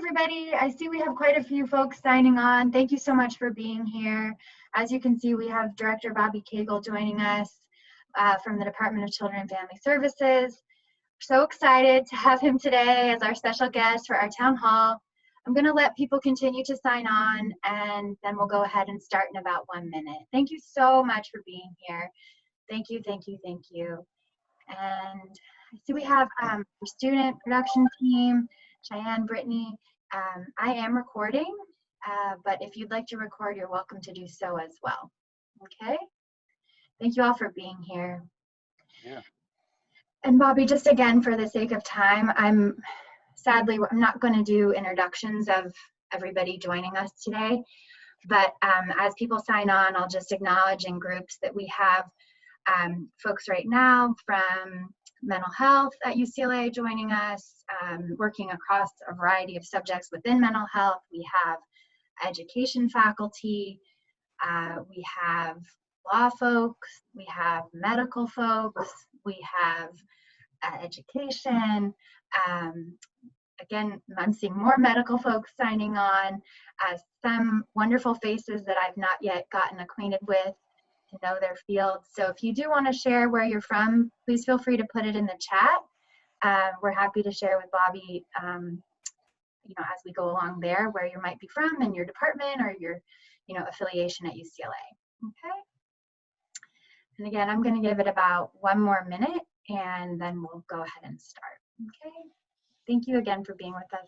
everybody. I see we have quite a few folks signing on. Thank you so much for being here. As you can see, we have Director Bobby Cagle joining us from the Department of Children and Family Services. So excited to have him today as our special guest for our town hall. I'm going to let people continue to sign on, and then we'll go ahead and start in about 1 minute. Thank you so much for being here. Thank you, thank you, thank you. And I see we have our student production team, Cheyenne, Brittany. I am recording, but if you'd like to record, you're welcome to do so as well. Okay? Thank you all for being here. Yeah. And Bobby, just again, for the sake of time, I'm not going to do introductions of everybody joining us today, but as people sign on, I'll just acknowledge in groups that we have folks right now from mental health at UCLA joining us, working across a variety of subjects within mental health. We have education faculty, we have law folks, we have medical folks, we have education. Again, I'm seeing more medical folks signing on, some wonderful faces that I've not yet gotten acquainted with to know their fields. So if you do want to share where you're from, please feel free to put it in the chat. We're happy to share with Bobby, as we go along there, where you might be from and your department or your, affiliation at UCLA. Okay. And again, I'm going to give it about 1 more minute, and then we'll go ahead and start. Okay. Thank you again for being with us.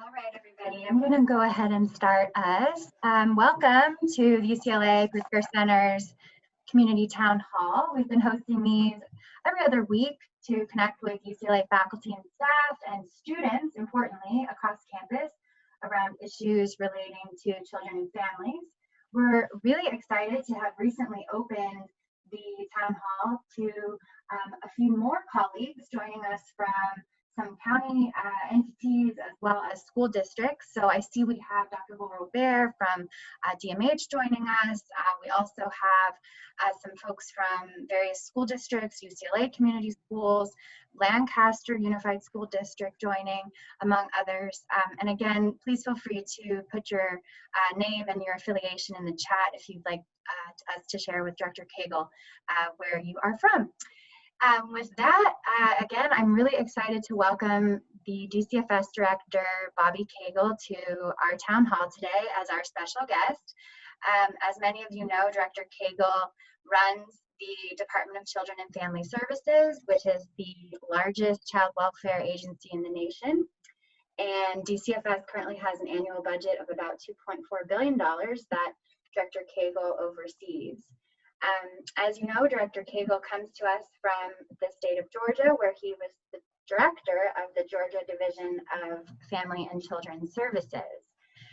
All right, everybody, I'm going to go ahead and start us. Welcome to the UCLA Pritzker Center's Community Town Hall. We've been hosting these every other week to connect with UCLA faculty and staff and students, importantly, across campus around issues relating to children and families. We're really excited to have recently opened the town hall to a few more colleagues joining us from some county entities as well as school districts. So I see we have Dr. Robert from DMH joining us. We also have some folks from various school districts, UCLA Community Schools, Lancaster Unified School District joining, among others. And again, please feel free to put your name and your affiliation in the chat if you'd like us to share with Director Cagle where you are from. With that, again, I'm really excited to welcome the DCFS Director, Bobby Cagle, to our town hall today as our special guest. As many of you know, Director Cagle runs the Department of Children and Family Services, which is the largest child welfare agency in the nation. And DCFS currently has an annual budget of about $2.4 billion that Director Cagle oversees. As you know, Director Cagle comes to us from the state of Georgia, where he was the director of the Georgia Division of Family and Children's Services.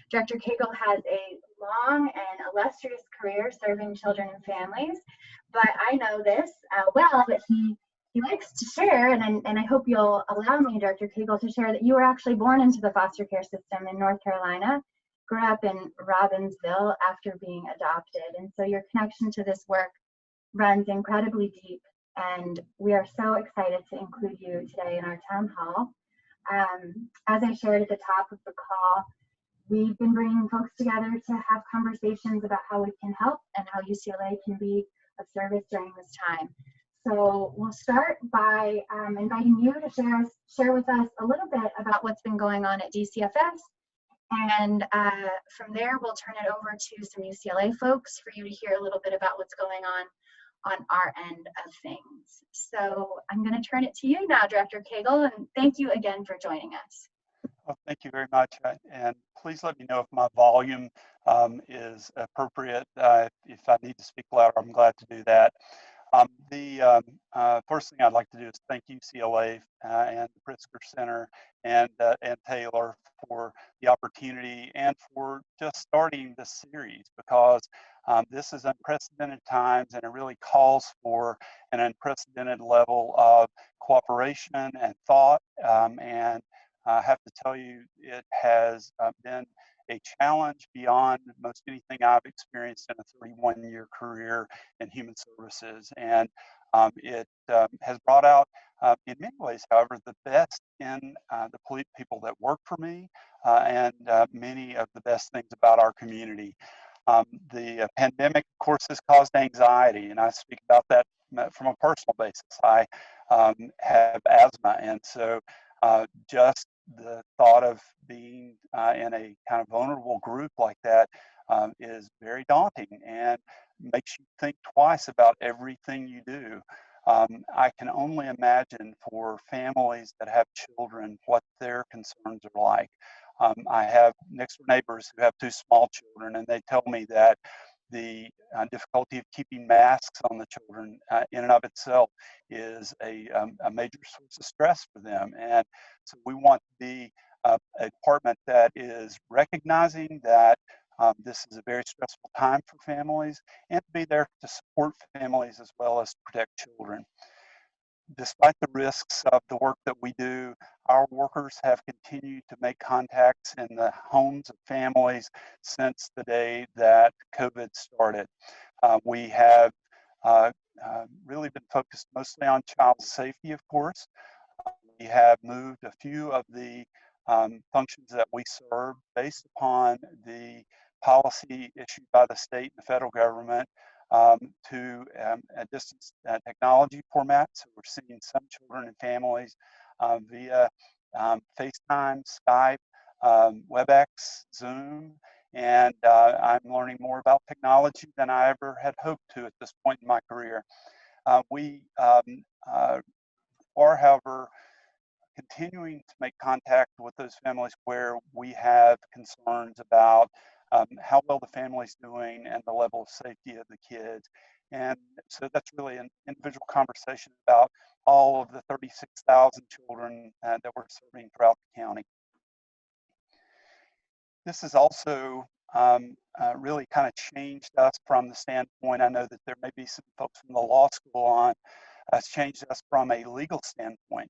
Director Cagle has a long and illustrious career serving children and families, but I know this well, that he likes to share, and I hope you'll allow me, Director Cagle, to share that you were actually born into the foster care system in North Carolina, grew up in Robbinsville after being adopted. And so your connection to this work runs incredibly deep, and we are so excited to include you today in our town hall. As I shared at the top of the call, we've been bringing folks together to have conversations about how we can help and how UCLA can be of service during this time. So we'll start by inviting you to share with us a little bit about what's been going on at DCFS. And from there, we'll turn it over to some UCLA folks for you to hear a little bit about what's going on our end of things. So I'm going to turn it to you now, Director Cagle, and thank you again for joining us. Well, thank you very much. And please let me know if my volume is appropriate. If I need to speak louder, I'm glad to do that. First thing I'd like to do is thank UCLA and the Pritzker Center and Taylor for the opportunity and for just starting this series, because this is unprecedented times and it really calls for an unprecedented level of cooperation and thought. And I have to tell you, it has been a challenge beyond most anything I've experienced in a 31-year career in human services. And it has brought out, in many ways, however, the best in the people that work for me and many of the best things about our community. The pandemic, of course, has caused anxiety, and I speak about that from a personal basis. I have asthma, and so just the thought of being in a kind of vulnerable group like that is very daunting and makes you think twice about everything you do. I can only imagine for families that have children what their concerns are like. I have next door neighbors who have 2 small children, and they tell me that the difficulty of keeping masks on the children in and of itself is a major source of stress for them. And so we want to be a department that is recognizing that this is a very stressful time for families, and to be there to support families as well as protect children. Despite the risks of the work that we do, our workers have continued to make contacts in the homes of families since the day that COVID started. We have really been focused mostly on child safety, of course. We have moved a few of the functions that we serve based upon the policy issued by the state and the federal government to a distance technology format. So we're seeing some children and families via FaceTime, Skype, WebEx, Zoom, and I'm learning more about technology than I ever had hoped to at this point in my career. We are, however, continuing to make contact with those families where we have concerns about how well the family's doing and the level of safety of the kids. And so that's really an individual conversation about all of the 36,000 children that we're serving throughout the county. This has also really kind of changed us from the standpoint. I know that there may be some folks from the law school on. Has changed us from a legal standpoint.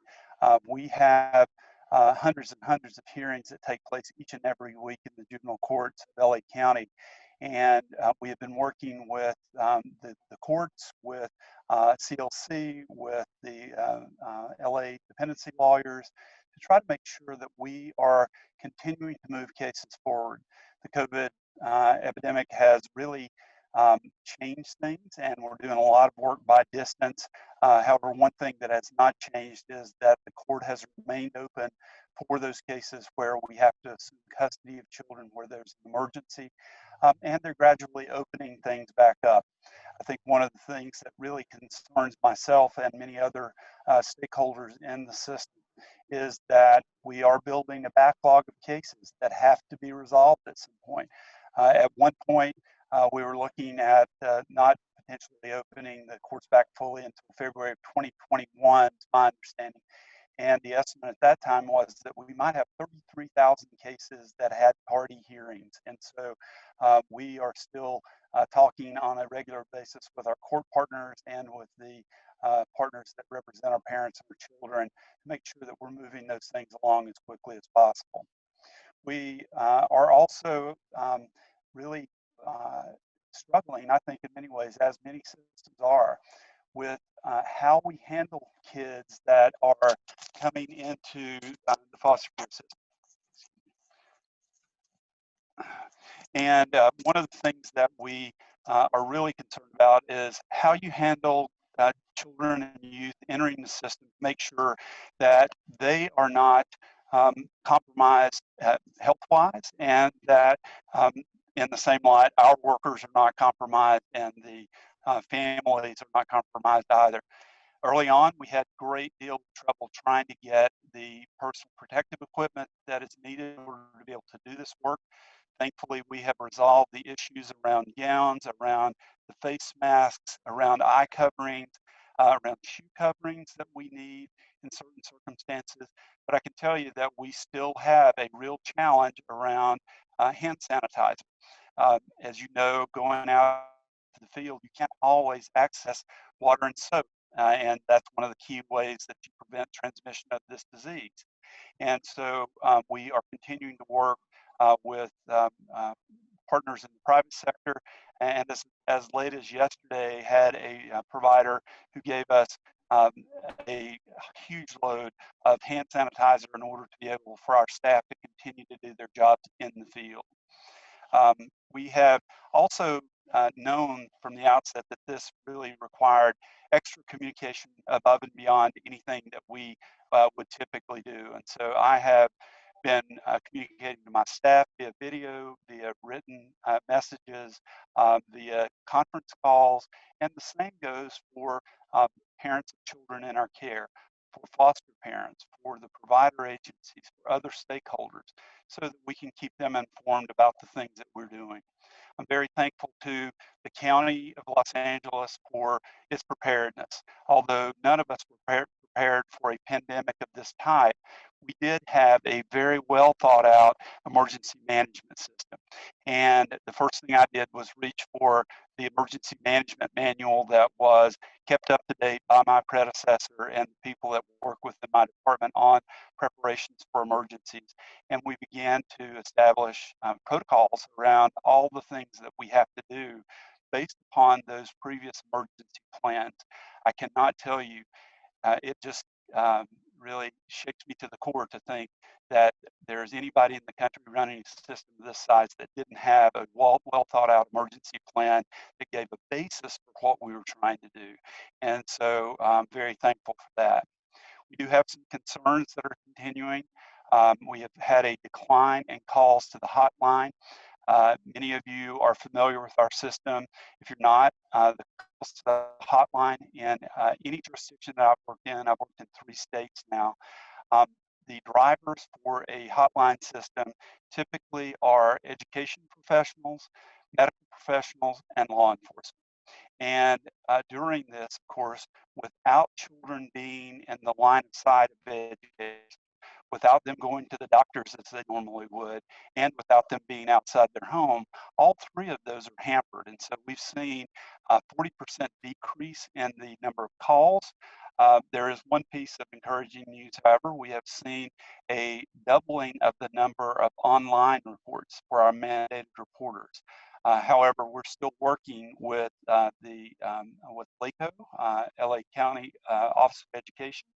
We have hundreds and hundreds of hearings that take place each and every week in the juvenile courts of LA County. And we have been working with the courts, with CLC, with the LA dependency lawyers to try to make sure that we are continuing to move cases forward. The COVID epidemic has really changed things, and we're doing a lot of work by distance. However, one thing that has not changed is that the court has remained open for those cases where we have to assume custody of children where there's an emergency, and they're gradually opening things back up. I think one of the things that really concerns myself and many other stakeholders in the system is that we are building a backlog of cases that have to be resolved at some point. At one point, we were looking at not potentially opening the courts back fully until February of 2021, to my understanding. And the estimate at that time was that we might have 33,000 cases that had party hearings. And so we are still talking on a regular basis with our court partners and with the partners that represent our parents and our children to make sure that we're moving those things along as quickly as possible. We are also really struggling, I think, in many ways, as many systems are, with how we handle kids that are coming into the foster care system. And one of the things that we are really concerned about is how you handle children and youth entering the system, make sure that they are not compromised health-wise, and that in the same light, our workers are not compromised and the families are not compromised either. Early on, we had a great deal of trouble trying to get the personal protective equipment that is needed in order to be able to do this work. Thankfully, we have resolved the issues around gowns, around the face masks, around eye coverings, around shoe coverings that we need in certain circumstances. But I can tell you that we still have a real challenge around hand sanitizer. As you know, going out to the field, you can't always access water and soap. And that's one of the key ways that you prevent transmission of this disease. And so we are continuing to work with partners in the private sector. And as late as yesterday, had a provider who gave us um, a huge load of hand sanitizer in order to be able for our staff to continue to do their jobs in the field. Um, we have also known from the outset that this really required extra communication above and beyond anything that we would typically do. And so I have been communicating to my staff via video, via written messages, via conference calls, and the same goes for parents of children in our care, for foster parents, for the provider agencies, for other stakeholders, so that we can keep them informed about the things that we're doing. I'm very thankful to the County of Los Angeles for its preparedness. Although none of us were prepared for a pandemic of this type, we did have a very well thought out emergency management system. And the first thing I did was reach for the emergency management manual that was kept up to date by my predecessor and the people that work within my department on preparations for emergencies. And we began to establish protocols around all the things that we have to do based upon those previous emergency plans. I cannot tell you, it just really shakes me to the core to think that there's anybody in the country running a system of this size that didn't have a well thought out emergency plan that gave a basis for what we were trying to do. And so I'm very thankful for that. We do have some concerns that are continuing. We have had a decline in calls to the hotline. Many of you are familiar with our system. If you're not, the calls to the hotline in any jurisdiction that I've worked in 3 states now. Um, the drivers for a hotline system typically are education professionals, medical professionals, and law enforcement. And during this, of course, without children being in the line of sight of education, without them going to the doctors as they normally would, and without them being outside their home, all 3 of those are hampered. And so we've seen a 40% decrease in the number of calls. There is one piece of encouraging news, however. We have seen a doubling of the number of online reports for our mandated reporters. However, we're still working with with LACO, LA County Office of Education,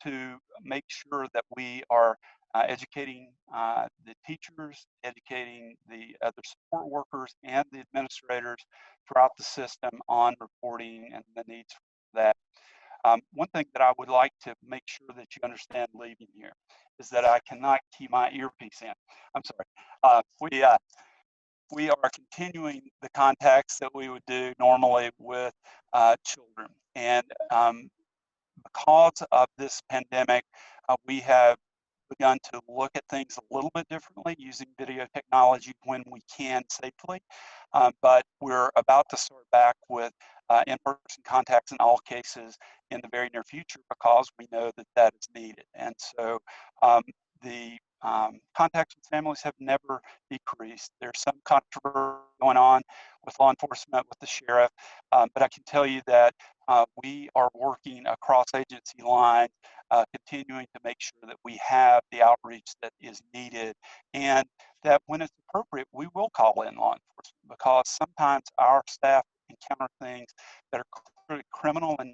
to make sure that we are educating the teachers, educating the other support workers, and the administrators throughout the system on reporting and the needs for that. One thing that I would like to make sure that you understand leaving here is that I cannot keep my earpiece in. I'm sorry. We are continuing the contacts that we would do normally with children. And because of this pandemic, we have begun to look at things a little bit differently using video technology when we can safely. But we're about to start back with in-person contacts in all cases in the very near future because we know that that is needed. And so the contacts with families have never decreased. There's some controversy going on with law enforcement, with the sheriff, but I can tell you that we are working across agency lines, continuing to make sure that we have the outreach that is needed, and that when it's appropriate, we will call in law enforcement, because sometimes our staff encounter things that are clearly criminal and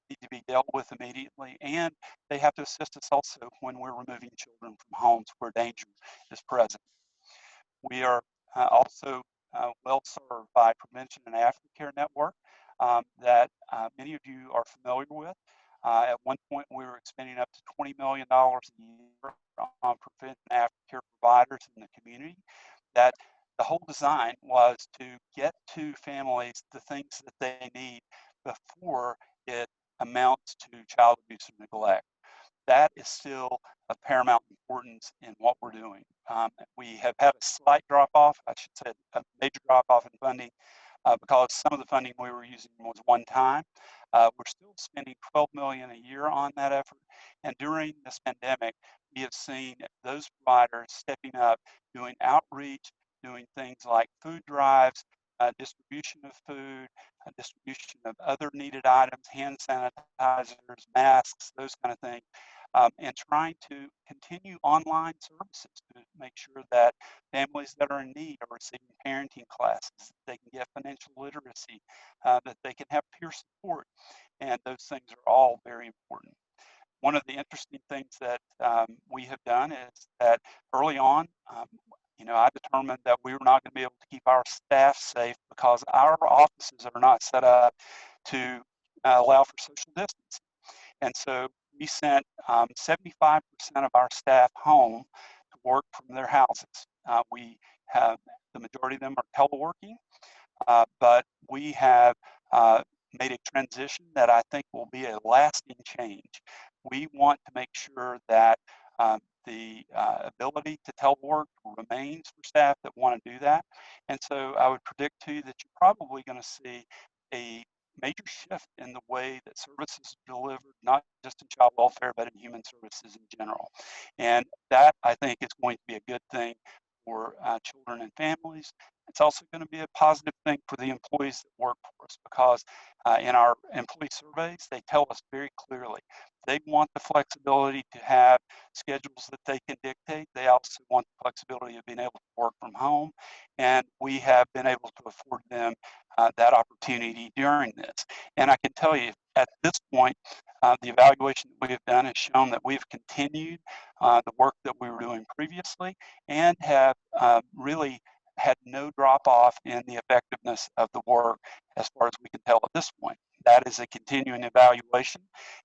need to be dealt with immediately, and they have to assist us also when we're removing children from homes where danger is present. We are also well served by Prevention and Aftercare Network that many of you are familiar with. At one point, we were expending up to $20 million a year on prevention and aftercare providers in the community. That the whole design was to get to families the things that they need before it amounts to child abuse or neglect. that is still of paramount importance in what we're doing. We have had a slight drop off, I should say a major drop off in funding because some of the funding we were using was one time. We're still spending $12 million a year on that effort. And during this pandemic, we have seen those providers stepping up, doing outreach, doing things like food drives, distribution of food, distribution of other needed items, hand sanitizers, masks, those kind of things, and trying to continue online services to make sure that families that are in need are receiving parenting classes, that they can get financial literacy, that they can have peer support, and those things are all very important. One of the interesting things that we have done is that early on, I determined that we were not going to be able to keep our staff safe because our offices are not set up to allow for social distancing. And so we sent 75% of our staff home to work from their houses. We have, the majority of them are teleworking, but we have made a transition that I think will be a lasting change. We want to make sure that the ability to telework remains for staff that want to do that. And so I would predict to you that you're probably going to see a major shift in the way that services are delivered, not just in child welfare, but in human services in general. And that, I think, is going to be a good thing for children and families. It's also going to be a positive thing for the employees that work for us because in our employee surveys, they tell us very clearly they want the flexibility to have schedules that they can dictate. They also want the flexibility of being able to work from home. And we have been able to afford them that opportunity during this. And I can tell you at this point, the evaluation that we have done has shown that we've continued the work that we were doing previously and have really had no drop off in the effectiveness of the work as far as we can tell at this point. That is a continuing evaluation,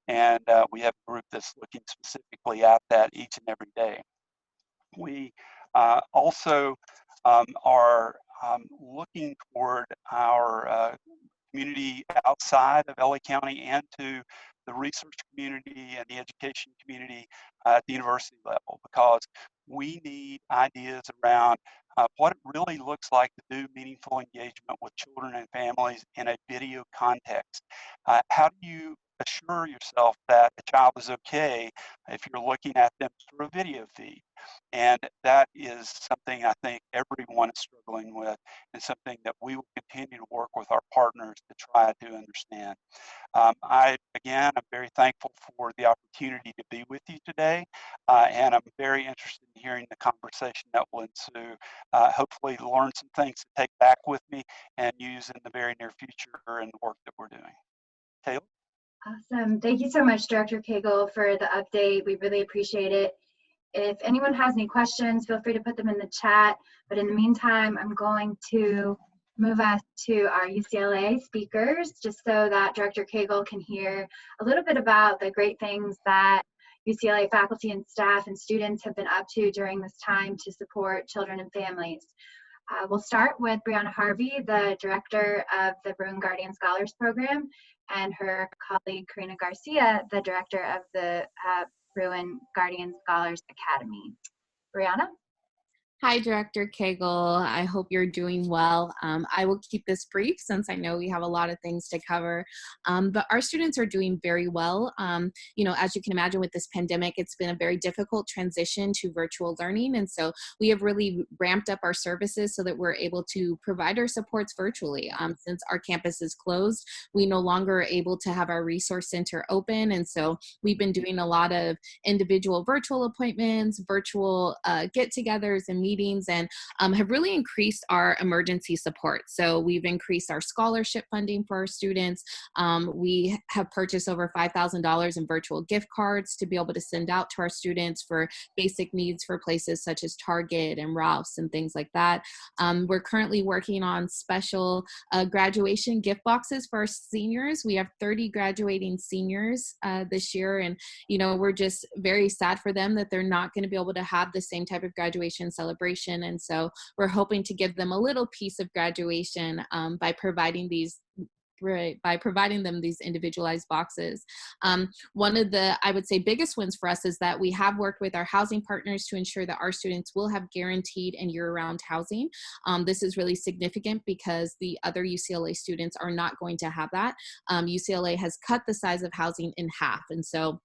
and we have a group that's looking specifically at that each and every day. We also are looking toward our community outside of LA County and to the research community and the education community at the university level because we need ideas around what it really looks like to do meaningful engagement with children and families in a video context. How do you assure yourself that the child is okay if you're looking at them through a video feed? And that is something I think everyone is struggling with and something that we will continue to work with our partners to try to understand. I'm very thankful for the opportunity to be with you today, and I'm very interested in hearing the conversation that will ensue. Hopefully learn some things to take back with me and use in the very near future in the work that we're doing. Taylor? Awesome. Thank you so much, Director Cagle, for the update. We really appreciate it. If anyone has any questions, feel free to put them in the chat. But in the meantime, I'm going to move us to our UCLA speakers, just so that Director Cagle can hear a little bit about the great things that UCLA faculty and staff and students have been up to during this time to support children and families. We'll start with Brianna Harvey, the director of the Bruin Guardian Scholars Program, and her colleague Karina Garcia, the director of the Bruin Guardian Scholars Academy. Brianna? Hi, Director Cagle. I hope you're doing well. I will keep this brief since I know we have a lot of things to cover, but our students are doing very well. As you can imagine with this pandemic, it's been a very difficult transition to virtual learning, and so we have really ramped up our services so that we're able to provide our supports virtually. Since our campus is closed, we no longer are able to have our resource center open, and so we've been doing a lot of individual virtual appointments, virtual get-togethers and meetings, and have really increased our emergency support. So we've increased our scholarship funding for our students. We have purchased over $5,000 in virtual gift cards to be able to send out to our students for basic needs for places such as Target and Ralph's and things like that. We're currently working on special graduation gift boxes for our seniors. We have 30 graduating seniors this year, and we're just very sad for them that they're not going to be able to have the same type of graduation celebration. And so we're hoping to give them a little piece of graduation by providing these by providing them these individualized boxes. One of the, I would say, biggest wins for us is that we have worked with our housing partners to ensure that our students will have guaranteed and year-round housing. This is really significant because the other UCLA students are not going to have that. UCLA has cut the size of housing in half, and so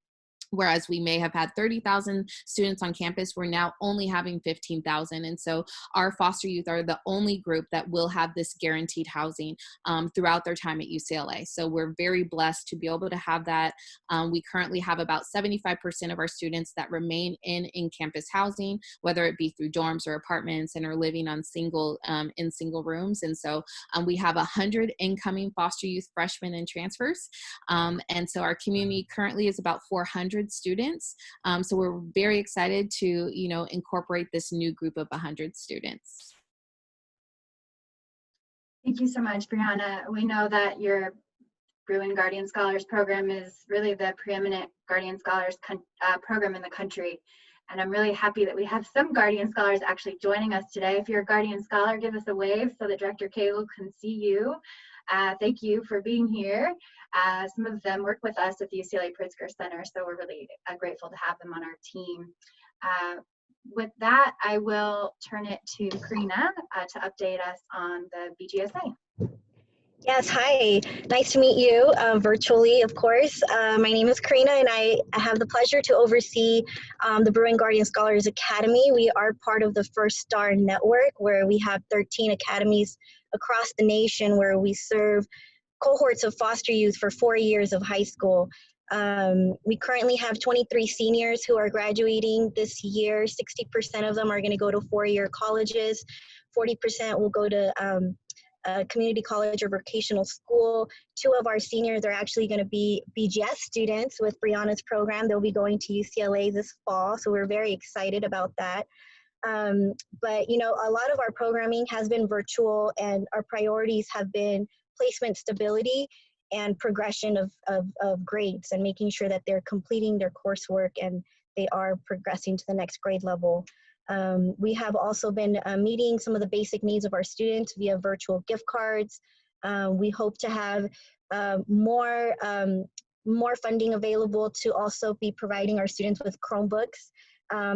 whereas we may have had 30,000 students on campus, we're now only having 15,000. And so our foster youth are the only group that will have this guaranteed housing throughout their time at UCLA. So we're very blessed to be able to have that. We currently have about 75% of our students that remain in campus housing, whether it be through dorms or apartments, and are living on in single rooms. And so we have 100 incoming foster youth freshmen and transfers. And so our community currently is about 400 students. So we're very excited to, incorporate this new group of 100 students. Thank you so much, Brianna. We know that your Bruin Guardian Scholars program is really the preeminent Guardian Scholars program in the country. And I'm really happy that we have some Guardian Scholars actually joining us today. If you're a Guardian Scholar, give us a wave so that Director Cagle can see you. Thank you for being here. Some of them work with us at the UCLA Pritzker Center, so we're really grateful to have them on our team. With that, I will turn it to Karina to update us on the BGSA. Yes, hi. Nice to meet you virtually, of course. My name is Karina, and I have the pleasure to oversee the Bruin Guardian Scholars Academy. We are part of the First Star Network, where we have 13 academies across the nation where we serve cohorts of foster youth for 4 years of high school. We currently have 23 seniors who are graduating this year. 60% of them are going to go to four-year colleges. 40% will go to community college or vocational school. 2 of our seniors are actually going to be BGS students with Brianna's program. They'll be going to UCLA this fall, so we're very excited about that. But a lot of our programming has been virtual, and our priorities have been placement stability and progression of grades, and making sure that they're completing their coursework and they are progressing to the next grade level. We have also been meeting some of the basic needs of our students via virtual gift cards. We hope to have more funding available to also be providing our students with Chromebooks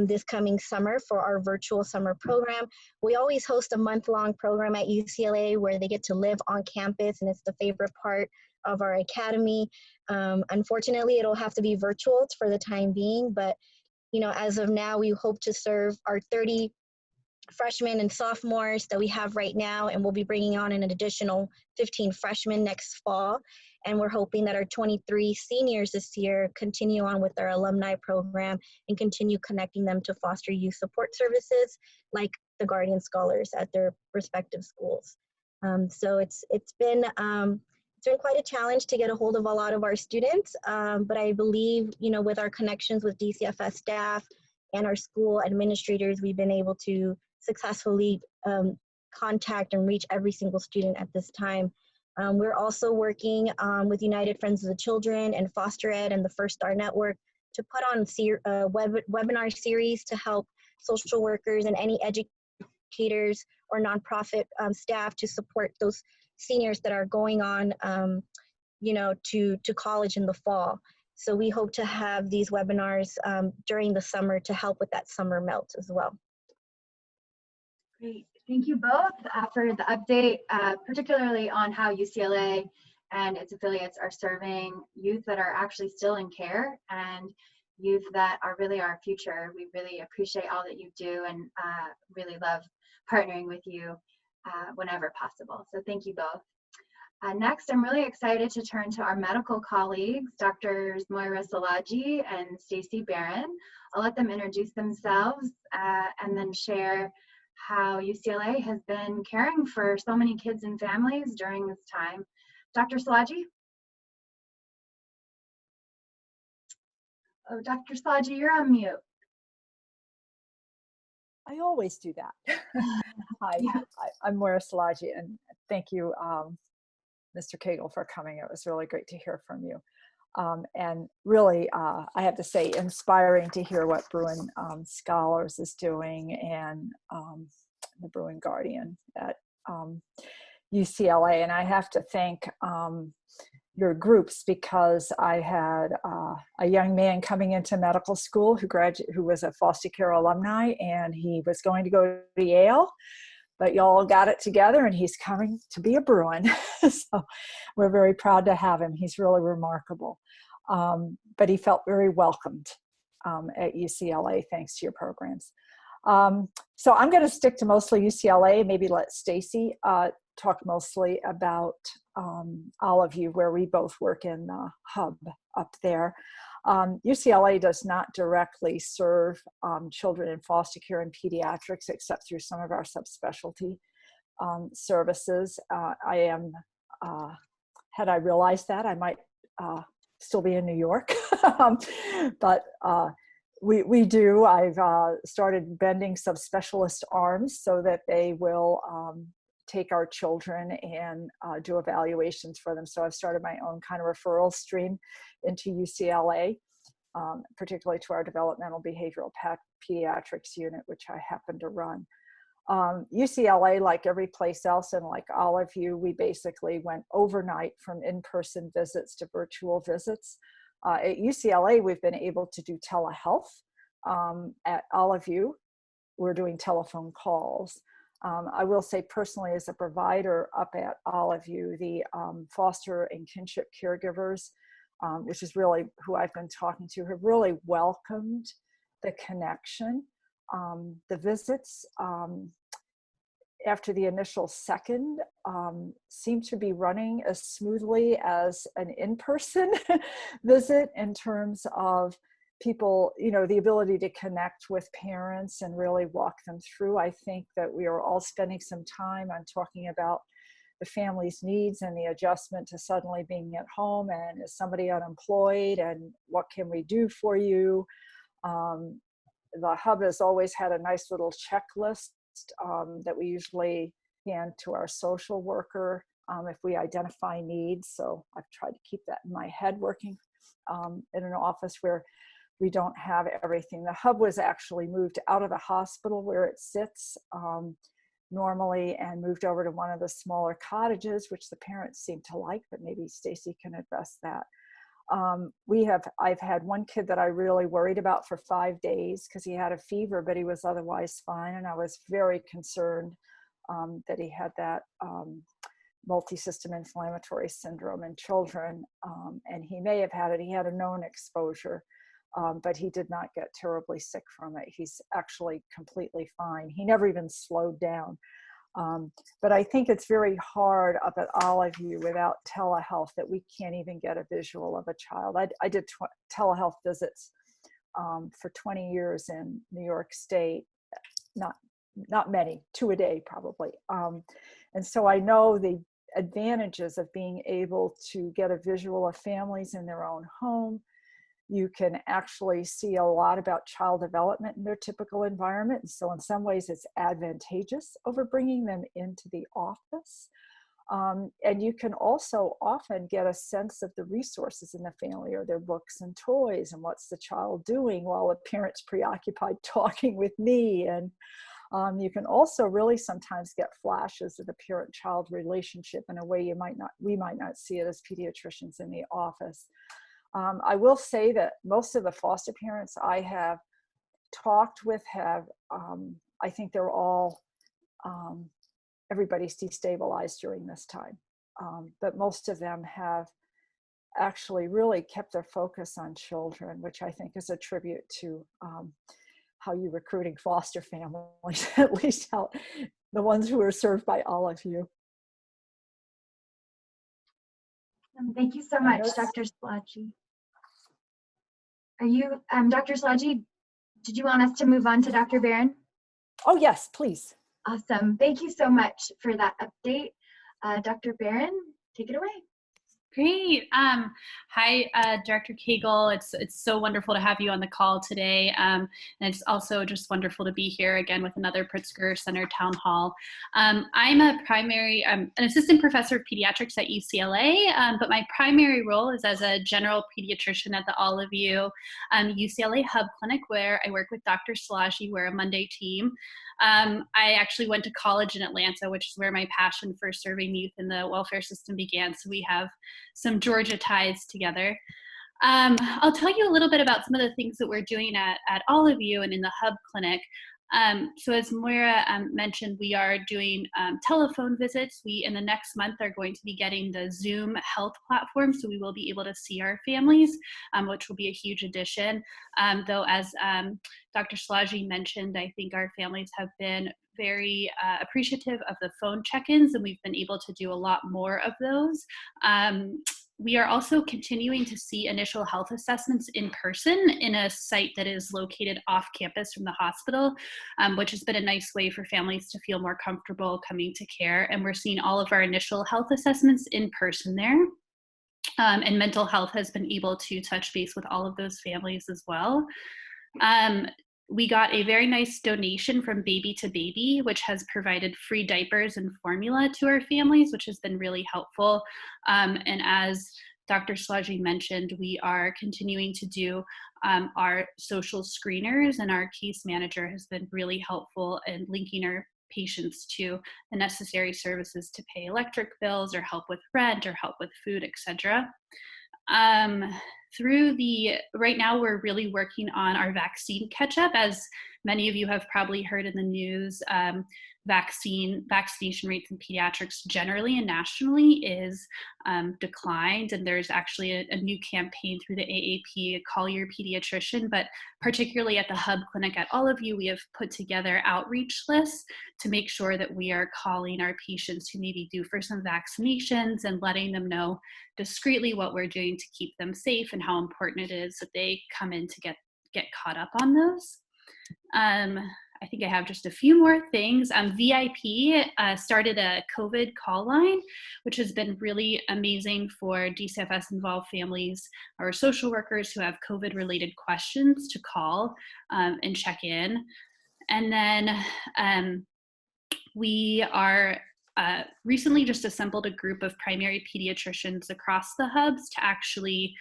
this coming summer for our virtual summer program. We always host a month-long program at UCLA where they get to live on campus, and it's the favorite part of our academy. Unfortunately, it'll have to be virtual for the time being, but as of now, we hope to serve our 30 freshmen and sophomores that we have right now, and we'll be bringing on an additional 15 freshmen next fall. And we're hoping that our 23 seniors this year continue on with our alumni program and continue connecting them to foster youth support services like the Guardian Scholars at their respective schools. So it's been quite a challenge to get a hold of a lot of our students, but I believe, with our connections with DCFS staff and our school administrators, we've been able to successfully contact and reach every single student at this time. We're also working with United Friends of the Children and Foster Ed and the First Star Network to put on webinar series to help social workers and any educators or nonprofit staff to support those seniors that are going on, to college in the fall. So we hope to have these webinars during the summer to help with that summer melt as well. Great. Thank you both for the update, particularly on how UCLA and its affiliates are serving youth that are actually still in care and youth that are really our future. We really appreciate all that you do and really love partnering with you whenever possible. So thank you both. Next, I'm really excited to turn to our medical colleagues, Drs. Moira Szilagyi and Stacy Barron. I'll let them introduce themselves and then share how UCLA has been caring for so many kids and families during this time. Dr. Szilagyi? Oh, Dr. Szilagyi, you're on mute. I always do that. Hi, I'm Moira Szilagyi, and thank you, Mr. Cagle, for coming. It was really great to hear from you. And really, I have to say, inspiring to hear what Bruin Scholars is doing and the Bruin Guardian. UCLA, and I have to thank your groups, because I had a young man coming into medical school who was a foster care alumni, and he was going to go to Yale, but y'all got it together and he's coming to be a Bruin. So we're very proud to have him. He's really remarkable. But he felt very welcomed at UCLA thanks to your programs. So I'm going to stick to mostly UCLA, maybe let Stacy talk mostly about all of you, where we both work in the hub up there. UCLA does not directly serve children in foster care and pediatrics, except through some of our subspecialty services. Had I realized that, I might still be in New York, but we do. I've started bending subspecialist arms so that they will take our children and do evaluations for them. So I've started my own kind of referral stream into UCLA, particularly to our developmental behavioral pediatrics unit, which I happen to run. UCLA, like every place else, and like all of you, we basically went overnight from in-person visits to virtual visits. At UCLA, we've been able to do telehealth. At all of you, we're doing telephone calls. I will say personally, as a provider up at all of you, the foster and kinship caregivers, which is really who I've been talking to, have really welcomed the connection. The visits after the initial second seem to be running as smoothly as an in-person visit in terms of people, the ability to connect with parents and really walk them through. I think that we are all spending some time on talking about the family's needs and the adjustment to suddenly being at home, and is somebody unemployed, and what can we do for you? The hub has always had a nice little checklist that we usually hand to our social worker if we identify needs. So I've tried to keep that in my head, working in an office where we don't have everything. The hub was actually moved out of the hospital where it sits normally and moved over to one of the smaller cottages, which the parents seem to like, but maybe Stacy can address that. I've had one kid that I really worried about for 5 days because he had a fever, but he was otherwise fine. And I was very concerned that he had that multi-system inflammatory syndrome in children. And he may have had it. He had a known exposure, but he did not get terribly sick from it. He's actually completely fine. He never even slowed down. But I think it's very hard up at all of you without telehealth that we can't even get a visual of a child. I did telehealth visits for 20 years in New York State, not many, 2 a day probably. And so I know the advantages of being able to get a visual of families in their own home. You can actually see a lot about child development in their typical environment. And so in some ways it's advantageous over bringing them into the office. And you can also often get a sense of the resources in the family, or their books and toys, and what's the child doing while the parent's preoccupied talking with me. And you can also really sometimes get flashes of the parent-child relationship in a way we might not see it as pediatricians in the office. I will say that most of the foster parents I have talked with have, I think they're all, everybody's destabilized during this time. But most of them have actually really kept their focus on children, which I think is a tribute to how you're recruiting foster families, at least how the ones who are served by all of you. Thank you so much, Dr. Szilagyi. Are you, Dr. Szilagyi, did you want us to move on to Dr. Barron? Oh, yes, please. Awesome. Thank you so much for that update. Dr. Barron, take it away. Great. Hi, Director Cagle. It's so wonderful to have you on the call today. And it's also just wonderful to be here again with another Pritzker Center Town Hall. I'm an assistant professor of pediatrics at UCLA, but my primary role is as a general pediatrician at the All of You UCLA Hub Clinic, where I work with Dr. Szilagyi. We're a Monday team. I actually went to college in Atlanta, which is where my passion for serving youth in the welfare system began. So we have some Georgia ties together. I'll tell you a little bit about some of the things that we're doing at All of You and in the Hub Clinic. So as Moira mentioned, we are doing telephone visits. We, in the next month, are going to be getting the Zoom health platform, so we will be able to see our families, which will be a huge addition. Though, as Dr. Szilagyi mentioned, I think our families have been very appreciative of the phone check-ins, and we've been able to do a lot more of those. We are also continuing to see initial health assessments in person in a site that is located off campus from the hospital, which has been a nice way for families to feel more comfortable coming to care. And we're seeing all of our initial health assessments in person there. And mental health has been able to touch base with all of those families as well. We got a very nice donation from Baby to Baby, which has provided free diapers and formula to our families, which has been really helpful. And as Dr. Szilagyi mentioned, we are continuing to do our social screeners, and our case manager has been really helpful in linking our patients to the necessary services to pay electric bills or help with rent or help with food, etc. Right now we're really working on our vaccine catch-up. As many of you have probably heard in the news, vaccination rates in pediatrics generally and nationally is declined, and there's actually a new campaign through the AAP, Call Your Pediatrician, but particularly at the Hub Clinic at All of You, we have put together outreach lists to make sure that we are calling our patients who may be due for some vaccinations and letting them know discreetly what we're doing to keep them safe and how important it is that they come in to get caught up on those. I think I have just a few more things. VIP started a COVID call line, which has been really amazing for DCFS involved families or social workers who have COVID related questions to call and check in. And then we are recently just assembled a group of primary pediatricians across the hubs to actually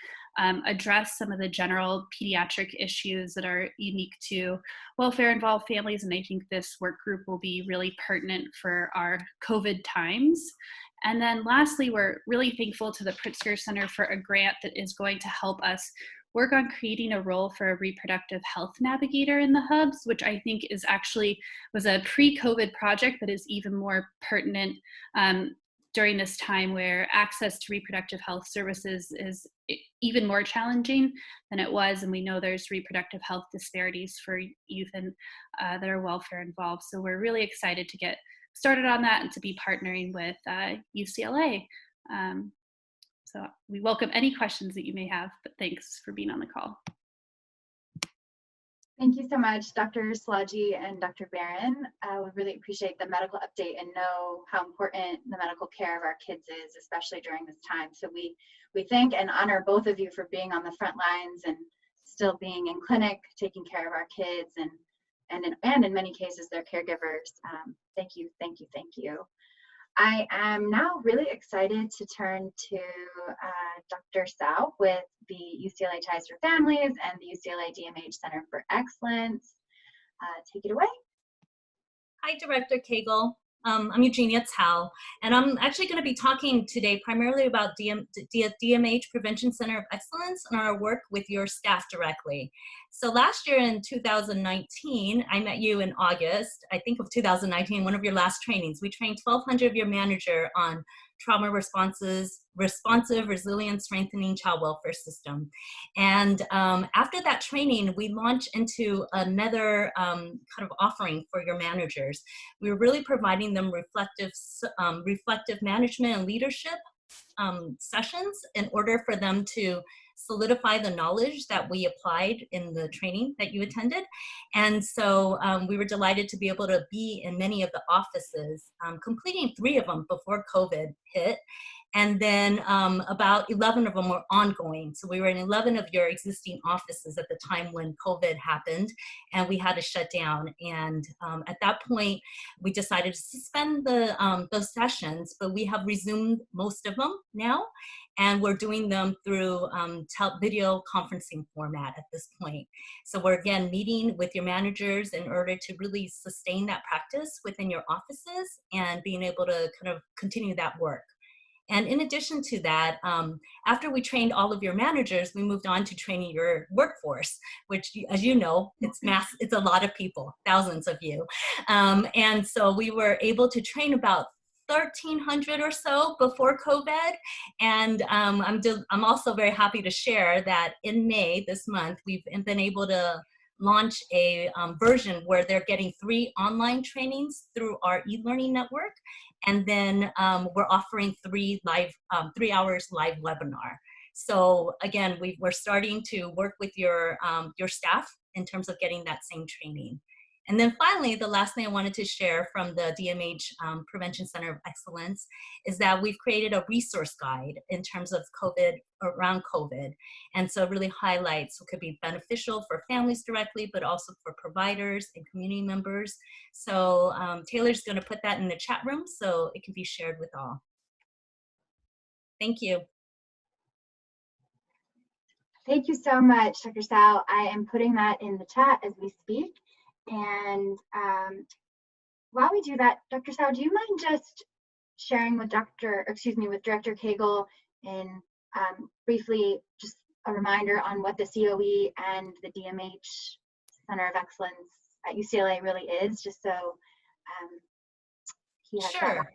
address some of the general pediatric issues that are unique to welfare-involved families, and I think this work group will be really pertinent for our COVID times. And then lastly, we're really thankful to the Pritzker Center for a grant that is going to help us work on creating a role for a reproductive health navigator in the hubs, which I think was a pre-COVID project, but is even more pertinent during this time where access to reproductive health services is even more challenging than it was. And we know there's reproductive health disparities for youth and that are welfare involved. So we're really excited to get started on that and to be partnering with UCLA. So we welcome any questions that you may have, but thanks for being on the call. Thank you so much, Dr. Szilagyi and Dr. Barron. We really appreciate the medical update and know how important the medical care of our kids is, especially during this time. So we thank and honor both of you for being on the front lines and still being in clinic, taking care of our kids, and in many cases, their caregivers. Thank you, thank you, thank you. I am now really excited to turn to Dr. Tsao with the UCLA Ties for Families and the UCLA DMH Center for Excellence. Take it away. Hi, Director Cagle. I'm Eugenia Tsao, and I'm actually going to be talking today primarily about DMH Prevention Center of Excellence and our work with your staff directly. So last year in 2019, I met you in August, I think of 2019, one of your last trainings. We trained 1,200 of your manager on trauma responsive, resilient, strengthening child welfare system. And after that training, we launched into another kind of offering for your managers. We were really providing them reflective management and leadership sessions in order for them to solidify the knowledge that we applied in the training that you attended. And so we were delighted to be able to be in many of the offices, completing 3 of them before COVID hit. And then about 11 of them were ongoing. So we were in 11 of your existing offices at the time when COVID happened, and we had to shut down. And at that point, we decided to suspend those sessions, but we have resumed most of them now. And we're doing them through video conferencing format at this point. So we're again meeting with your managers in order to really sustain that practice within your offices and being able to kind of continue that work. And in addition to that, after we trained all of your managers, we moved on to training your workforce, which, as you know, it's a lot of people, thousands of you. And so we were able to train about 1,300 or so before COVID. And I'm also very happy to share that in May this month, we've been able to launch a version where they're getting 3 online trainings through our e-learning network. And then we're offering 3 hours live webinar. So again, we're starting to work with your staff in terms of getting that same training. And then finally, the last thing I wanted to share from the DMH Prevention Center of Excellence is that we've created a resource guide in terms of around COVID. And so it really highlights what could be beneficial for families directly, but also for providers and community members. So Taylor's gonna put that in the chat room so it can be shared with all. Thank you. Thank you so much, Dr. Sal. I am putting that in the chat as we speak. And while we do that, Dr. Sal, do you mind just sharing with Director Cagle in briefly just a reminder on what the COE and the DMH Center of Excellence at UCLA really is, just so he has that.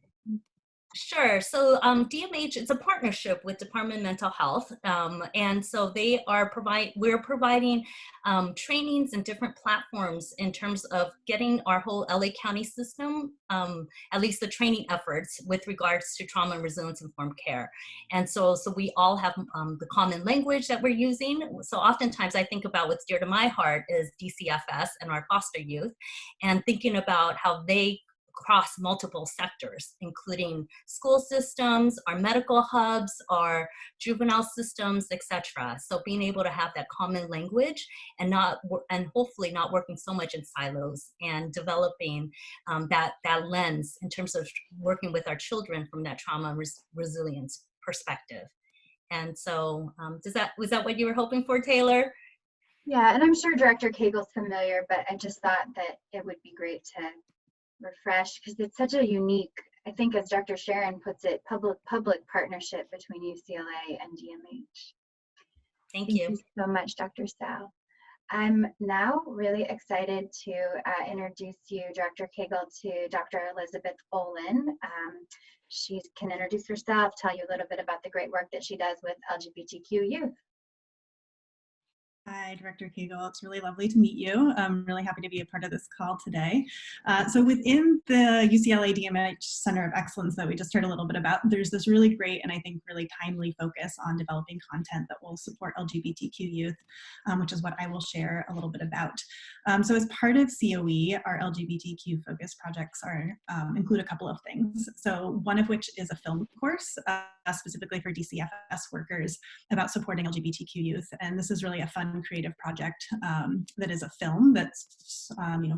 Sure. So DMH, it's a partnership with Department of Mental Health. And so we're providing trainings and different platforms in terms of getting our whole LA County system, at least the training efforts with regards to trauma and resilience informed care. And so we all have the common language that we're using. So oftentimes I think about what's dear to my heart is DCFS and our foster youth, and thinking about how they across multiple sectors, including school systems, our medical hubs, our juvenile systems, etc. So being able to have that common language and hopefully not working so much in silos, and developing that lens in terms of working with our children from that trauma resilience perspective. And so was that what you were hoping for, Taylor? Yeah, and I'm sure Director Cagle's familiar, but I just thought that it would be great to refresh, because it's such a unique, I think as Dr. Sharon puts it, public partnership between UCLA and DMH. Thank you. Thank you so much, Dr. Sal. I'm now really excited to introduce you, Director Cagle, to Dr. Elizabeth Olin. She can introduce herself, tell you a little bit about the great work that she does with LGBTQ youth. Hi, Director Cagle. It's really lovely to meet you. I'm really happy to be a part of this call today. So within the UCLA DMH Center of Excellence that we just heard a little bit about, there's this really great and I think really timely focus on developing content that will support LGBTQ youth, which is what I will share a little bit about. So as part of COE, our LGBTQ focused projects include a couple of things. So one of which is a film course specifically for DCFS workers about supporting LGBTQ youth. And this is really a fun creative project that is a film that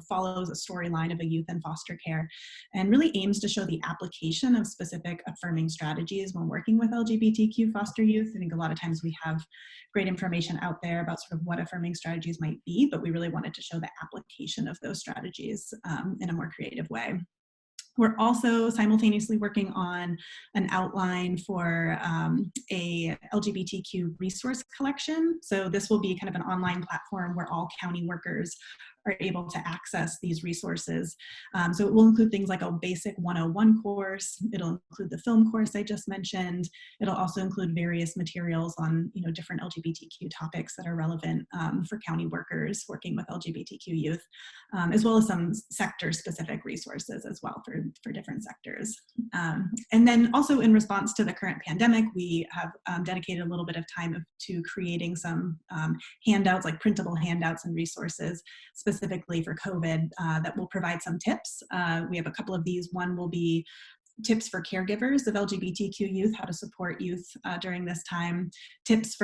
follows a storyline of a youth in foster care and really aims to show the application of specific affirming strategies when working with LGBTQ foster youth. I think a lot of times we have great information out there about sort of what affirming strategies might be, but we really wanted to show the application of those strategies in a more creative way. We're also simultaneously working on an outline for a LGBTQ resource collection. So this will be kind of an online platform where all county workers are able to access these resources. So it will include things like a basic 101 course. It'll include the film course I just mentioned. It'll also include various materials on different LGBTQ topics that are relevant for county workers working with LGBTQ youth, as well as some sector-specific resources as well for different sectors. And then also in response to the current pandemic, we have dedicated a little bit of time to creating some handouts, like printable handouts and resources specifically for COVID that will provide some tips. We have a couple of these. One will be tips for caregivers of LGBTQ youth, how to support youth during this time, tips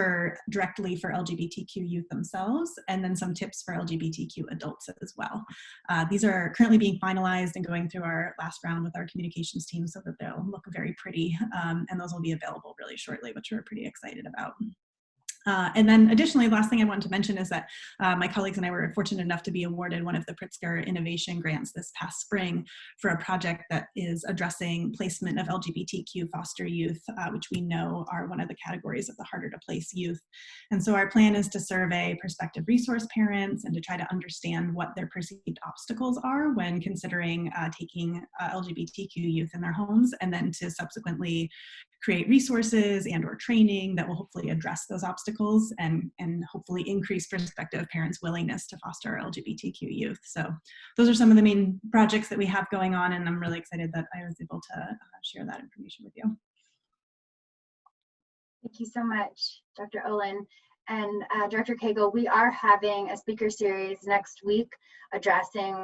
directly for LGBTQ youth themselves, and then some tips for LGBTQ adults as well. These are currently being finalized and going through our last round with our communications team so that they'll look very pretty, and those will be available really shortly, which we're pretty excited about. And then additionally, last thing I wanted to mention is that my colleagues and I were fortunate enough to be awarded one of the Pritzker Innovation Grants this past spring for a project that is addressing placement of LGBTQ foster youth, which we know are one of the categories of the harder to place youth. And so our plan is to survey prospective resource parents and to try to understand what their perceived obstacles are when considering taking LGBTQ youth in their homes, and then to subsequently create resources and or training that will hopefully address those obstacles and hopefully increase prospective parents' willingness to foster LGBTQ youth. So those are some of the main projects that we have going on, and I'm really excited that I was able to share that information with you. Thank you so much, Dr. Olin. And Director Cagle, we are having a speaker series next week addressing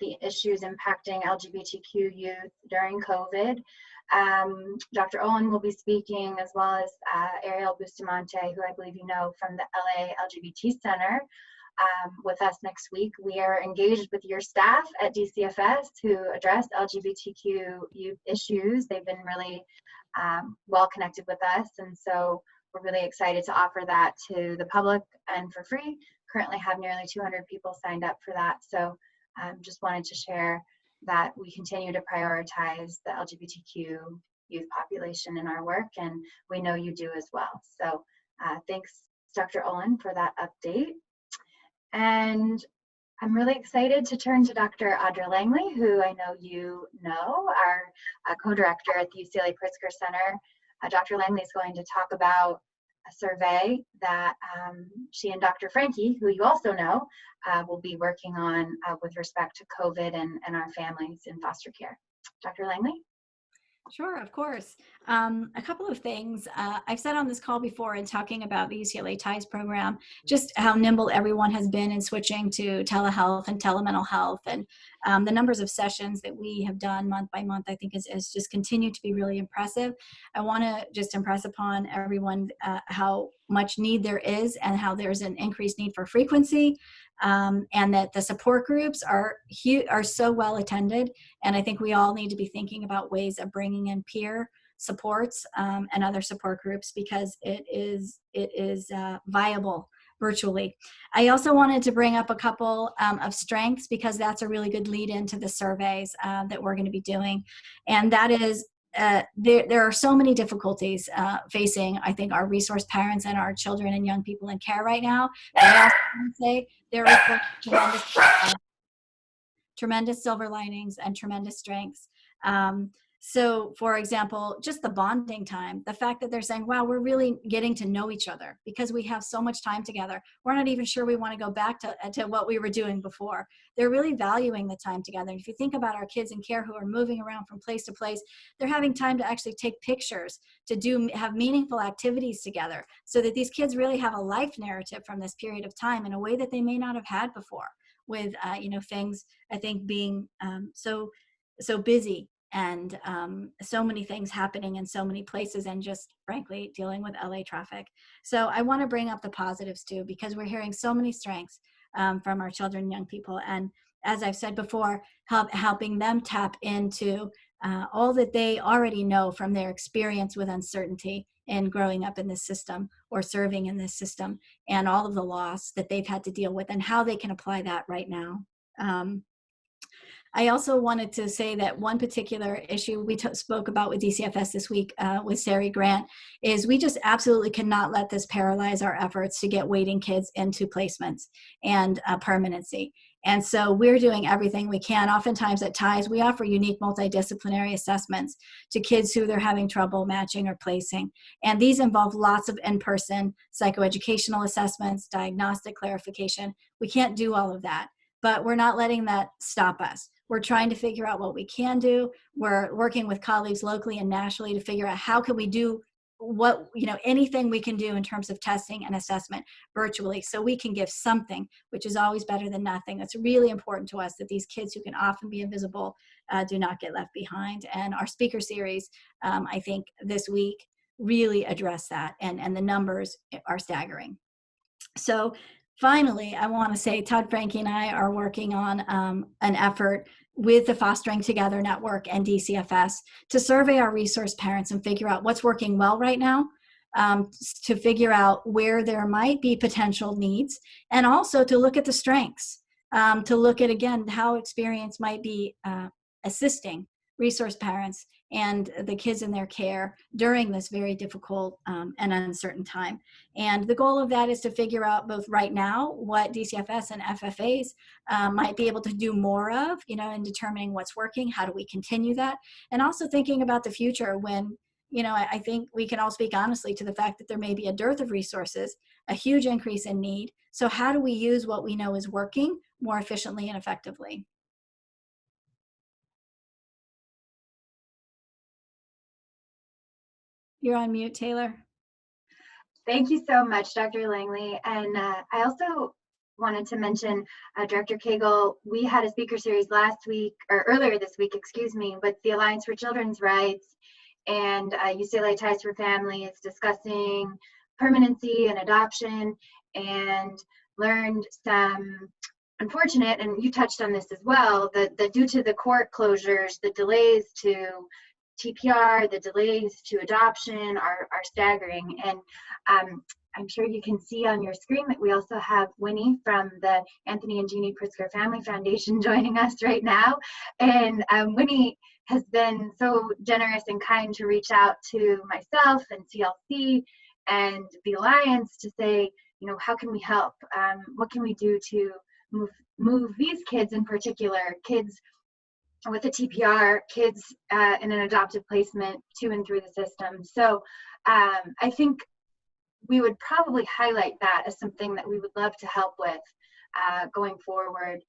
the issues impacting LGBTQ youth during COVID. Dr. Olin will be speaking, as well as Ariel Bustamante, who I believe you know from the LA LGBT Center, with us next week. We are engaged with your staff at DCFS to address LGBTQ youth issues. They've been really well connected with us, and so we're really excited to offer that to the public and for free. Currently have nearly 200 people signed up for that, so just wanted to share that we continue to prioritize the LGBTQ youth population in our work, and we know you do as well. So thanks, Dr. Olin, for that update. And I'm really excited to turn to Dr. Audra Langley, who I know you know, our co-director at the UCLA Pritzker Center. Dr. Langley is going to talk about a survey that she and Dr. Frankie, who you also know, will be working on with respect to COVID and our families in foster care. Dr. Langley? Sure, of course. A couple of things. I've said on this call before in talking about the UCLA TIES program, just how nimble everyone has been in switching to telehealth and telemental health, and the numbers of sessions that we have done month by month, I think is just continued to be really impressive. I want to just impress upon everyone how much need there is and how there's an increased need for frequency, and that the support groups are so well attended. And I think we all need to be thinking about ways of bringing in peer supports and other support groups, because it is viable virtually. I also wanted to bring up a couple of strengths, because that's a really good lead into the surveys that we're going to be doing. And that is, there are so many difficulties facing, I think, our resource parents and our children and young people in care right now. But I also want to say there are tremendous silver linings and tremendous strengths. So, for example, just the bonding time, the fact that they're saying, wow, we're really getting to know each other because we have so much time together. We're not even sure we want to go back to what we were doing before. They're really valuing the time together. And if you think about our kids in care who are moving around from place to place, they're having time to actually take pictures, to have meaningful activities together, so that these kids really have a life narrative from this period of time in a way that they may not have had before, with things, I think, being so busy, and so many things happening in so many places, and just frankly dealing with LA traffic. So I want to bring up the positives too, because we're hearing so many strengths from our children and young people. And as I've said before, helping them tap into all that they already know from their experience with uncertainty in growing up in this system or serving in this system, and all of the loss that they've had to deal with, and how they can apply that right now. I also wanted to say that one particular issue we spoke about with DCFS this week with Sari Grant is we just absolutely cannot let this paralyze our efforts to get waiting kids into placements and permanency. And so we're doing everything we can. Oftentimes at TIES, we offer unique multidisciplinary assessments to kids who they're having trouble matching or placing. And these involve lots of in-person psychoeducational assessments, diagnostic clarification. We can't do all of that, but we're not letting that stop us. We're trying to figure out what we can do. We're working with colleagues locally and nationally to figure out how can we do anything we can do in terms of testing and assessment virtually, so we can give something, which is always better than nothing. It's really important to us that these kids who can often be invisible do not get left behind. And our speaker series, I think this week, really address that, and the numbers are staggering. So finally, I want to say Todd Frankie and I are working on an effort with the Fostering Together Network and DCFS to survey our resource parents and figure out what's working well right now, to figure out where there might be potential needs, and also to look at the strengths, to look at, again, how experience might be assisting resource parents and the kids in their care during this very difficult and uncertain time. And the goal of that is to figure out both right now what DCFS and FFAs might be able to do more of, in determining what's working, how do we continue that, and also thinking about the future when, I think we can all speak honestly to the fact that there may be a dearth of resources, a huge increase in need. So how do we use what we know is working more efficiently and effectively? You're on mute, Taylor. Thank you so much, Dr. Langley. And I also wanted to mention, Director Cagle, we had a speaker series earlier this week, with the Alliance for Children's Rights and UCLA Ties for Families, discussing permanency and adoption, and learned some unfortunate, and you touched on this as well, that due to the court closures, the delays to TPR, the delays to adoption are staggering. And I'm sure you can see on your screen that we also have Winnie from the Anthony and Jeannie Pritzker Family Foundation joining us right now. And Winnie has been so generous and kind to reach out to myself and CLC and the Alliance to say, how can we help? What can we do to move these kids in particular, kids with a TPR, kids in an adoptive placement to and through the system. So I think we would probably highlight that as something that we would love to help with going forward,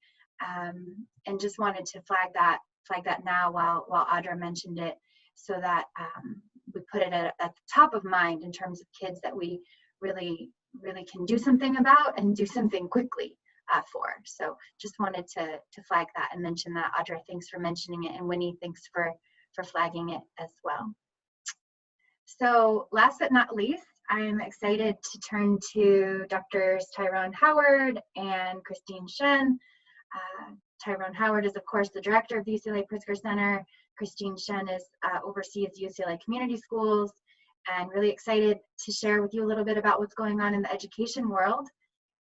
and just wanted to flag that now while Audra mentioned it, so that we put it at the top of mind in terms of kids that we really can do something about and do something quickly for. So just wanted to flag that and mention that. Audra, thanks for mentioning it, and Winnie, thanks for flagging it as well. So last but not least, I'm excited to turn to Drs. Tyrone Howard and Christine Shen. Tyrone Howard is, of course, the director of the UCLA Pritzker Center. Christine Shen oversees UCLA Community Schools, and really excited to share with you a little bit about what's going on in the education world.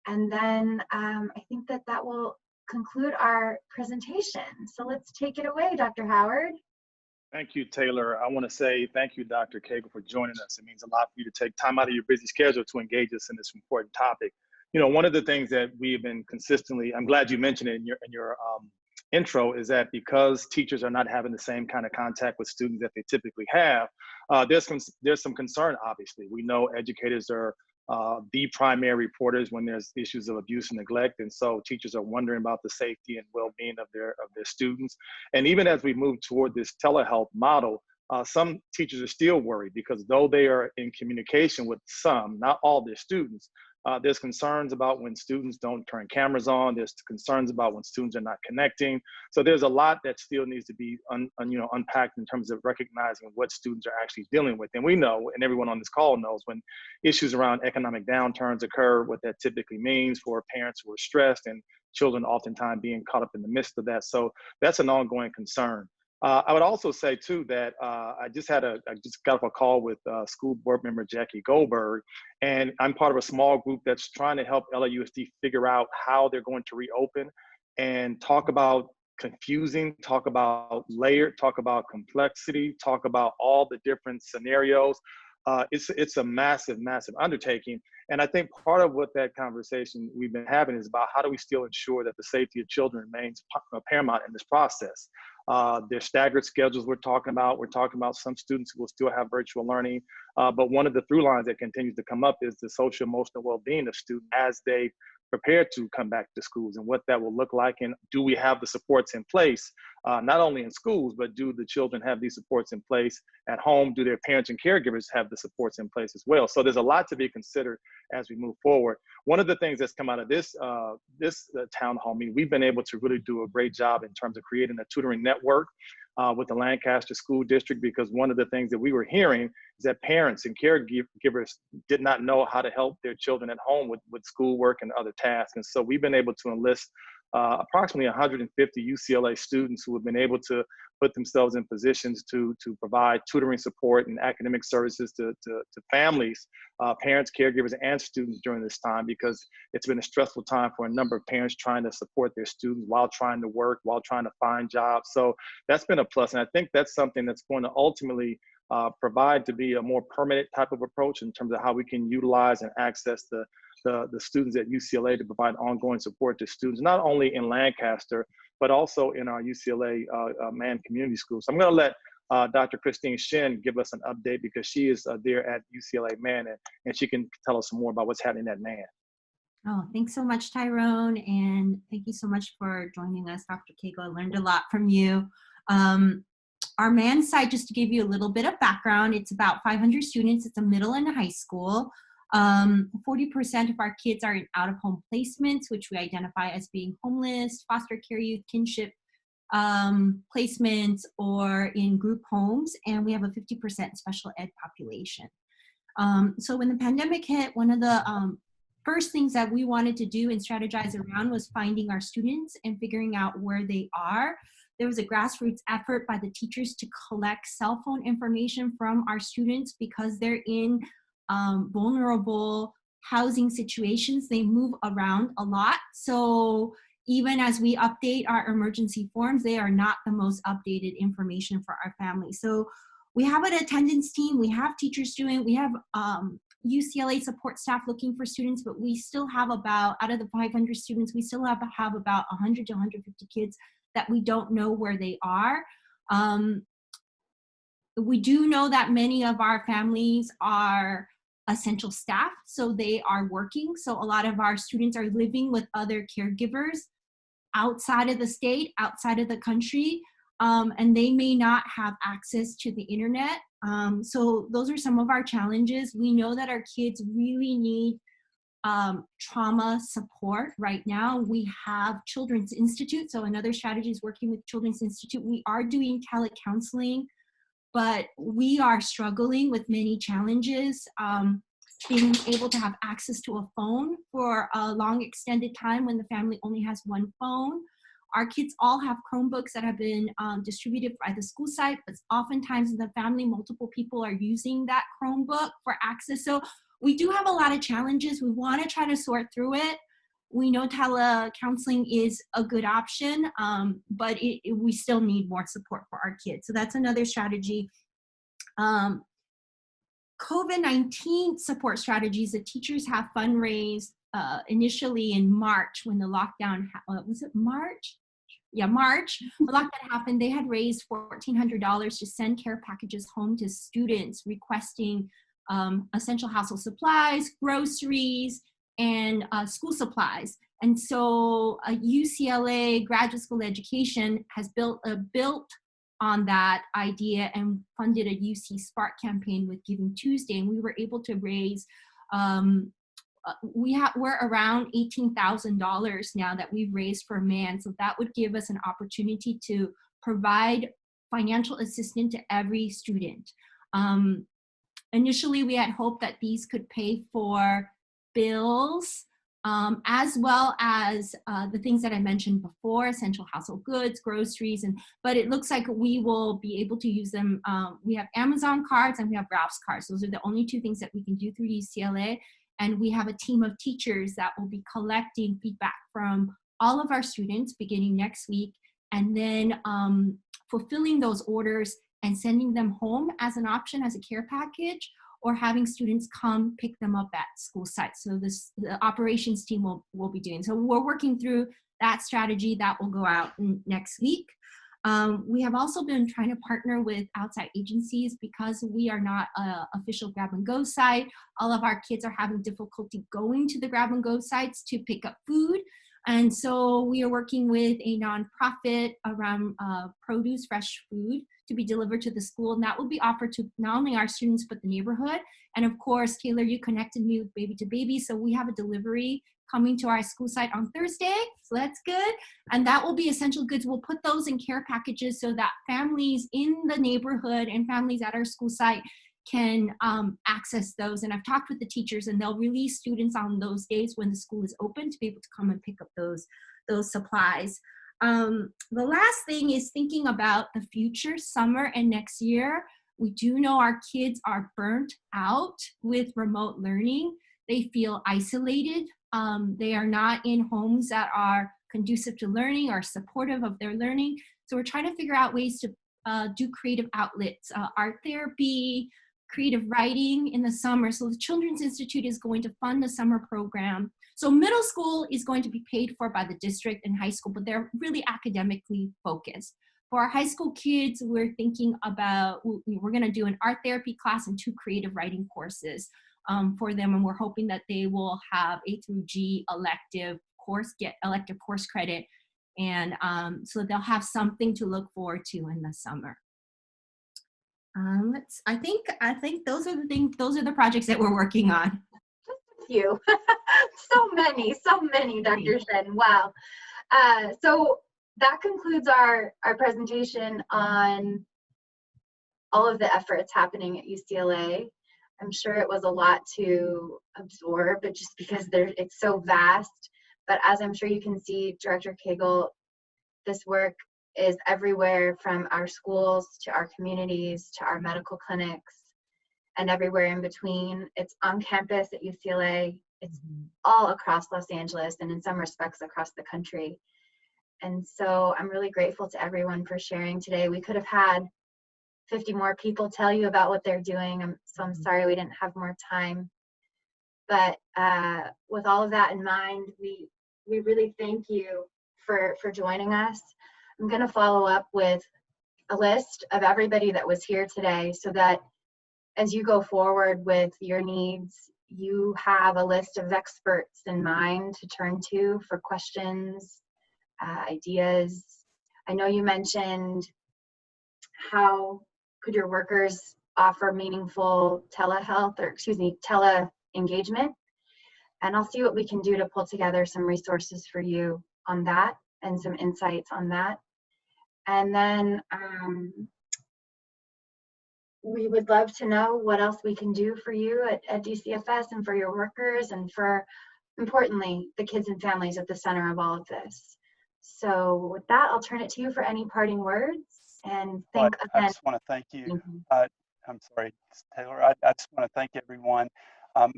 And then I think that will conclude our presentation. So let's take it away, Dr. Howard. Thank you, Taylor. I want to say thank you, Dr. Cagle, for joining us. It means a lot for you to take time out of your busy schedule to engage us in this important topic. One of the things that we have been consistently, I'm glad you mentioned it in your intro, is that because teachers are not having the same kind of contact with students that they typically have, there's some concern, obviously. We know educators are the primary reporters when there's issues of abuse and neglect, and so teachers are wondering about the safety and well-being of their students. And even as we move toward this telehealth model, some teachers are still worried, because though they are in communication with some, not all their students, there's concerns about when students don't turn cameras on. There's concerns about when students are not connecting. So there's a lot that still needs to be unpacked in terms of recognizing what students are actually dealing with. And we know, and everyone on this call knows, when issues around economic downturns occur, what that typically means for parents who are stressed, and children oftentimes being caught up in the midst of that. So that's an ongoing concern. I would also say too that I just got off a call with school board member Jackie Goldberg, and I'm part of a small group that's trying to help LAUSD figure out how they're going to reopen, and talk about confusing, talk about layered, talk about complexity, talk about all the different scenarios. It's a massive undertaking. And I think part of what that conversation we've been having is about how do we still ensure that the safety of children remains paramount in this process. There's staggered schedules we're talking about. We're talking about some students who will still have virtual learning. But one of the through lines that continues to come up is the social emotional well-being of students as they prepared to come back to schools and what that will look like. And do we have the supports in place, not only in schools, but do the children have these supports in place at home? Do their parents and caregivers have the supports in place as well? So there's a lot to be considered as we move forward. One of the things that's come out of this town hall meeting, we've been able to really do a great job in terms of creating a tutoring network with the Lancaster School District, because one of the things that we were hearing is that parents and caregivers did not know how to help their children at home with schoolwork and other tasks. And so we've been able to enlist approximately 150 UCLA students who have been able to put themselves in positions to provide tutoring support and academic services to families, parents, caregivers, and students during this time, because it's been a stressful time for a number of parents trying to support their students while trying to work, while trying to find jobs. So that's been a plus. And I think that's something that's going to ultimately provide to be a more permanent type of approach in terms of how we can utilize and access the students at UCLA to provide ongoing support to students, not only in Lancaster, but also in our UCLA Mann Community School. So I'm going to let Dr. Christine Shin give us an update, because she is there at UCLA Mann, and she can tell us some more about what's happening at Mann. Oh, thanks so much, Tyrone, and thank you so much for joining us, Dr. Cagle. I learned a lot from you. Our Mann site, just to give you a little bit of background, it's about 500 students. It's a middle and a high school. 40% of our kids are in out-of-home placements, which we identify as being homeless, foster care youth, kinship placements, or in group homes, and we have a 50% special ed population. So when the pandemic hit, one of the first things that we wanted to do and strategize around was finding our students and figuring out where they are. There was a grassroots effort by the teachers to collect cell phone information from our students, because they're in vulnerable housing situations. They move around a lot. So even as we update our emergency forms, they are not the most updated information for our families. So we have an attendance team, we have teachers doing, we have UCLA support staff looking for students, but we still have about, out of the 500 students, we still have about 100 to 150 kids that we don't know where they are. We do know that many of our families are essential staff, so they are working. So a lot of our students are living with other caregivers outside of the state, outside of the country, and they may not have access to the internet. So those are some of our challenges. We know that our kids really need trauma support right now. We have Children's Institute, so another strategy is working with Children's Institute. We are doing telecounseling, but we are struggling with many challenges. Being able to have access to a phone for a long extended time when the family only has one phone. Our kids all have Chromebooks that have been distributed by the school site, but oftentimes in the family, multiple people are using that Chromebook for access. So we do have a lot of challenges. We want to try to sort through it. We know telecounseling is a good option, but we still need more support for our kids. So that's another strategy. COVID-19 support strategies, the teachers have fundraised initially in March when the lockdown, was it March? Yeah, March, the lockdown happened. They had raised $1,400 to send care packages home to students requesting essential household supplies, groceries, and school supplies. And so UCLA Graduate School Education has built on that idea and funded a UC Spark campaign with Giving Tuesday, and we were able to raise, we're around $18,000 now that we've raised for Mann, so that would give us an opportunity to provide financial assistance to every student. Initially, we had hoped that these could pay for bills, as well as the things that I mentioned before, essential household goods, groceries, but it looks like we will be able to use them. We have Amazon cards and we have Ralph's cards. Those are the only two things that we can do through UCLA. And we have a team of teachers that will be collecting feedback from all of our students beginning next week, and then fulfilling those orders and sending them home as an option as a care package, or having students come pick them up at school sites. So the operations team will be doing. So we're working through that strategy that will go out next week. We have also been trying to partner with outside agencies because we are not an official grab-and-go site. All of our kids are having difficulty going to the grab-and-go sites to pick up food. And so we are working with a nonprofit around produce, fresh food to be delivered to the school. And that will be offered to not only our students, but the neighborhood. And of course, Taylor, you connected me with Baby to Baby. So we have a delivery coming to our school site on Thursday. So that's good. And that will be essential goods. We'll put those in care packages so that families in the neighborhood and families at our school site can access those. And I've talked with the teachers, and they'll release students on those days when the school is open to be able to come and pick up those supplies. The last thing is thinking about the future, summer and next year. We do know our kids are burnt out with remote learning. They feel isolated. They are not in homes that are conducive to learning or supportive of their learning. So we're trying to figure out ways to do creative outlets, art therapy, creative writing in the summer. So the Children's Institute is going to fund the summer program. So middle school is going to be paid for by the district and high school, but they're really academically focused. For our high school kids, we're thinking about, we're gonna do an art therapy class and 2 creative writing courses for them. And we're hoping that they will have A through G elective course, get elective course credit. And so they'll have something to look forward to in the summer. I think those are the things, those are the projects that we're working on. Just a few. so many, Dr. Shen. Wow. So that concludes our presentation on all of the efforts happening at UCLA. I'm sure it was a lot to absorb, but just because it's so vast. But as I'm sure you can see, Director Cagle, this work is everywhere, from our schools to our communities to our medical clinics and everywhere in between. It's on campus at UCLA. It's all across Los Angeles and in some respects across the country. And so I'm really grateful to everyone for sharing today. We could have had 50 more people tell you about what they're doing. So I'm sorry we didn't have more time. But with all of that in mind, we really thank you for joining us. I'm going to follow up with a list of everybody that was here today so that as you go forward with your needs, you have a list of experts in mind to turn to for questions, ideas. I know you mentioned how could your workers offer meaningful telehealth, or excuse me, tele-engagement. And I'll see what we can do to pull together some resources for you on that and some insights on that. And then we would love to know what else we can do for you at DCFS and for your workers and for, importantly, the kids and families at the center of all of this. So with that, I'll turn it to you for any parting words. And I just want to thank you. I'm sorry, Taylor. I just want to thank everyone. One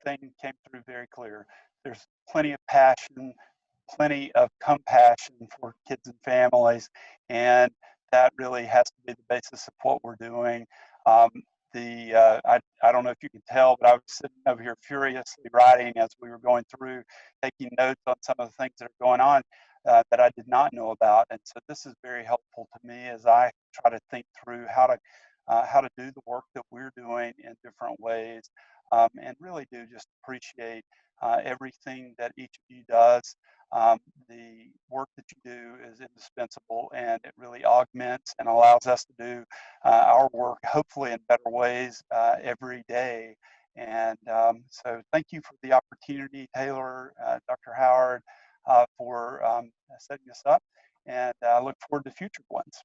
thing came through very clear. There's plenty of passion, plenty of compassion for kids and families, and that really has to be the basis of what we're doing. I don't know if you can tell, but I was sitting over here furiously writing as we were going through, taking notes on some of the things that are going on that I did not know about. And so this is very helpful to me as I try to think through how to do the work that we're doing in different ways, and really do just appreciate everything that each of you does. The work that you do is indispensable, and it really augments and allows us to do our work hopefully in better ways every day. And so thank you for the opportunity, Taylor, Dr. Howard, for setting this up, and I look forward to future ones.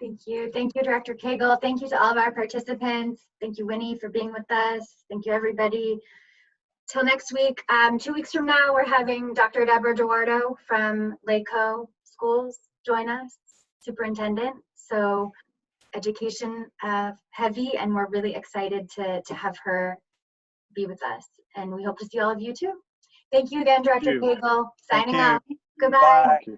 Thank you. Thank you, Director Cagle. Thank you to all of our participants. Thank you, Winnie, for being with us. Thank you, everybody. Till next week. 2 weeks from now, we're having Dr. Deborah Duardo from LACO Schools join us, superintendent. So education heavy, and we're really excited to have her be with us. And we hope to see all of you too. Thank you again, Director Cagle. Signing off. Goodbye. Bye.